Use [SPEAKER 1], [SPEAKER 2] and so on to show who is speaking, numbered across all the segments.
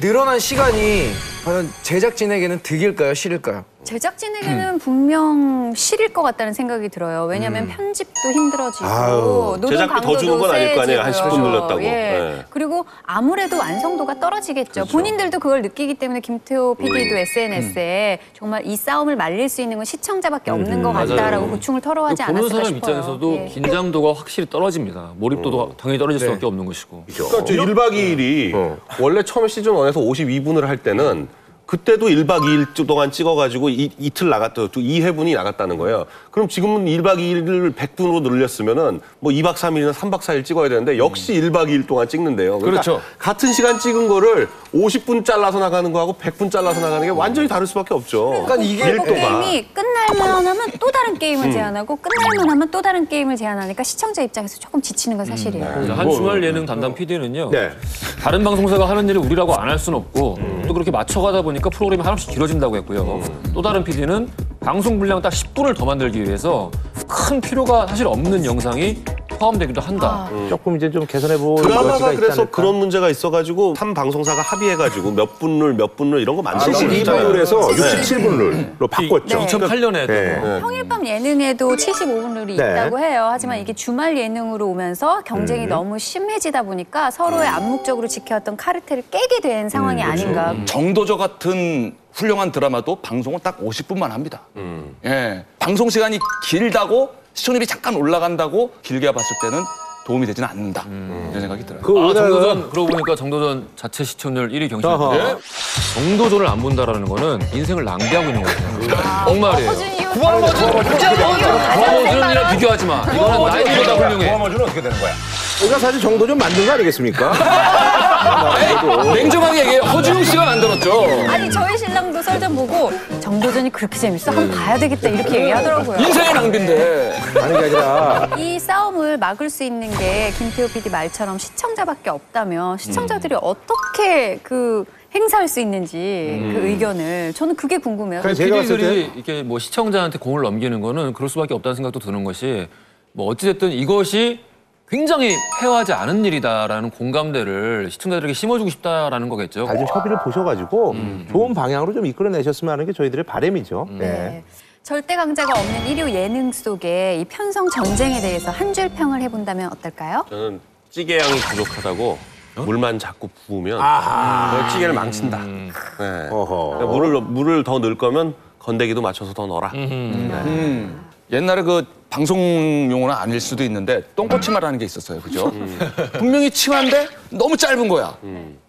[SPEAKER 1] 늘어난 시간이 과연 제작진에게는 득일까요, 실일까요?
[SPEAKER 2] 제작진에게는 분명 실일 것 같다는 생각이 들어요. 왜냐하면 편집도 힘들어지고 노동
[SPEAKER 3] 제작비 더 주는 건 아닐 거 아니에요. 한 10분 늘렸다고.
[SPEAKER 2] 예.
[SPEAKER 3] 네.
[SPEAKER 2] 그리고 아무래도 완성도가 떨어지겠죠.
[SPEAKER 3] 그렇죠.
[SPEAKER 2] 본인들도 그걸 느끼기 때문에 김태호 PD도 SNS에 정말 이 싸움을 말릴 수 있는 건 시청자밖에 없는 것 같다라고 고충을 털어하지
[SPEAKER 4] 보는
[SPEAKER 2] 않았을까
[SPEAKER 4] 사람
[SPEAKER 2] 싶어요.
[SPEAKER 4] 입장에서도
[SPEAKER 2] 예.
[SPEAKER 4] 긴장도가 확실히 떨어집니다. 몰입도도 당연히 떨어질 수밖에 없는 것이고.
[SPEAKER 3] 그러니까 1박 2일이 원래 처음에 시즌 1에서 52분을 할 때는 그때도 1박 2일 동안 찍어가지고 이틀 나갔다, 2회분이 나갔다는 거예요. 그럼 지금은 1박 2일을 100분으로 늘렸으면은 뭐 2박 3일이나 3박 4일 찍어야 되는데 역시 1박 2일 동안 찍는데요. 그러니까
[SPEAKER 4] 그렇죠.
[SPEAKER 3] 같은 시간 찍은 거를 50분 잘라서 나가는 거하고 100분 잘라서 나가는 게 완전히 다를 수밖에 없죠.
[SPEAKER 1] 그러니까 이게
[SPEAKER 3] 밀도가.
[SPEAKER 2] 게임이 끝날만 하면 또 다른 게임을 제안하고 끝날만 하면 또 다른 게임을 제안하니까 시청자 입장에서 조금 지치는 건 사실이에요.
[SPEAKER 4] 한 주말 예능 담당 PD는요.
[SPEAKER 3] 네.
[SPEAKER 4] 다른 방송사가 하는 일을 우리라고 안 할 수는 없고 또 그렇게 맞춰가다 보니까 프로그램이 한없이 길어진다고 했고요. 또 다른 PD는 방송 분량 딱 10분을 더 만들기 위해서 큰 필요가 사실 없는 영상이 포함되기도 한다.
[SPEAKER 5] 조금 이제 좀 개선해볼
[SPEAKER 3] 드라마가
[SPEAKER 5] 여지가 있지
[SPEAKER 3] 그래서
[SPEAKER 5] 않을까?
[SPEAKER 3] 그런 문제가 있어가지고 3방송사가 합의해가지고 몇 분을 이런 거 만들고
[SPEAKER 5] 72분을에서
[SPEAKER 3] 네.
[SPEAKER 5] 67분을로 바꿨죠.
[SPEAKER 2] 네.
[SPEAKER 4] 2008년에
[SPEAKER 5] 네.
[SPEAKER 2] 평일밤 예능에도 75분 룰이
[SPEAKER 5] 네.
[SPEAKER 2] 있다고 해요. 하지만 이게 주말 예능으로 오면서 경쟁이 너무 심해지다 보니까 서로의 암묵적으로 지켜왔던 카르텔을 깨게 된 상황이 아닌가.
[SPEAKER 6] 정도저 같은 훌륭한 드라마도 방송을 딱 50분만 합니다. 예, 방송 시간이 길다고 시청률이 잠깐 올라간다고 길게 봤을 때는 도움이 되지는 않는다. 이런 생각이 들어요.
[SPEAKER 4] 정도전 그러고 보니까 정도전 자체 시청률 1위 경신했는데 정도전을 안 본다라는 거는 인생을 낭비하고 있는 거거든요. 정말이에요. 구하모준이랑 비교하지 마. 이거는 나이보다 훌륭해.
[SPEAKER 5] 구하모준은 어떻게 되는 거야? 우리가 사실 정도 좀 만든 거 아니겠습니까?
[SPEAKER 4] 냉정하게 얘기해. 허준웅 씨가 만들었죠.
[SPEAKER 2] 아니 저희 신랑도 썰전 보고 정도전이 그렇게 재밌어? 한번 봐야 되겠다 이렇게 얘기하더라고요.
[SPEAKER 4] 인생의 낭비인데.
[SPEAKER 5] 아니 게 아니라
[SPEAKER 2] 이 싸움을 막을 수 있는 게 김태호 PD 말처럼 시청자밖에 없다면 시청자들이 어떻게 행사할 수 있는지 그 의견을 저는 그게 궁금해요.
[SPEAKER 5] 그래서 제가 봤을
[SPEAKER 4] PD들이 이렇게 뭐 시청자한테 공을 넘기는 거는 그럴 수밖에 없다는 생각도 드는 것이 뭐 어찌됐든 이것이 굉장히 폐허하지 않은 일이다라는 공감대를 시청자들에게 심어주고 싶다라는 거겠죠.
[SPEAKER 5] 잘 좀 협의를 보셔가지고 좋은 방향으로 좀 이끌어내셨으면 하는 게 저희들의 바람이죠.
[SPEAKER 2] 네. 절대 강자가 없는 일요 예능 속에 이 편성 전쟁에 대해서 한 줄 평을 해본다면 어떨까요?
[SPEAKER 3] 저는 찌개 양이 부족하다고 물만 자꾸 부으면 찌개를 망친다. 네.
[SPEAKER 5] 어허.
[SPEAKER 3] 그러니까 물을 더 넣을 거면 건더기도 맞춰서 더 넣어라.
[SPEAKER 6] 옛날에 그 방송 용어는 아닐 수도 있는데 똥꼬치마라는 게 있었어요. 그죠? 분명히 치마인데 너무 짧은 거야.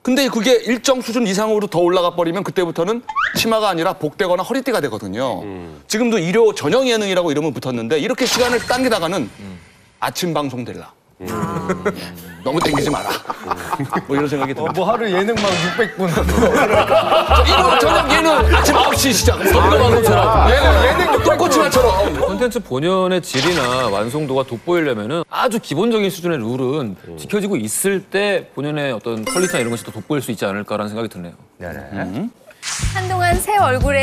[SPEAKER 6] 근데 그게 일정 수준 이상으로 더 올라가 버리면 그때부터는 치마가 아니라 복되거나 허리띠가 되거든요. 지금도 일요 전형 예능이라고 이름을 붙었는데 이렇게 시간을 당기다가는 아침 방송 될라. 너무 땡기지 마라. 뭐 이런 생각이 듭니다.
[SPEAKER 1] 뭐 하루 예능만 600분.
[SPEAKER 4] 이거 저녁 예능 아침 9시 시작. 방송처럼. 예능 똥꼬치마처럼. 콘텐츠 본연의 질이나 완성도가 돋보이려면은 아주 기본적인 수준의 룰은 지켜지고 있을 때 본연의 어떤 퀄리티나 이런 것이 더 돋보일 수 있지 않을까라는 생각이 드네요.
[SPEAKER 2] 한동안 새 얼굴에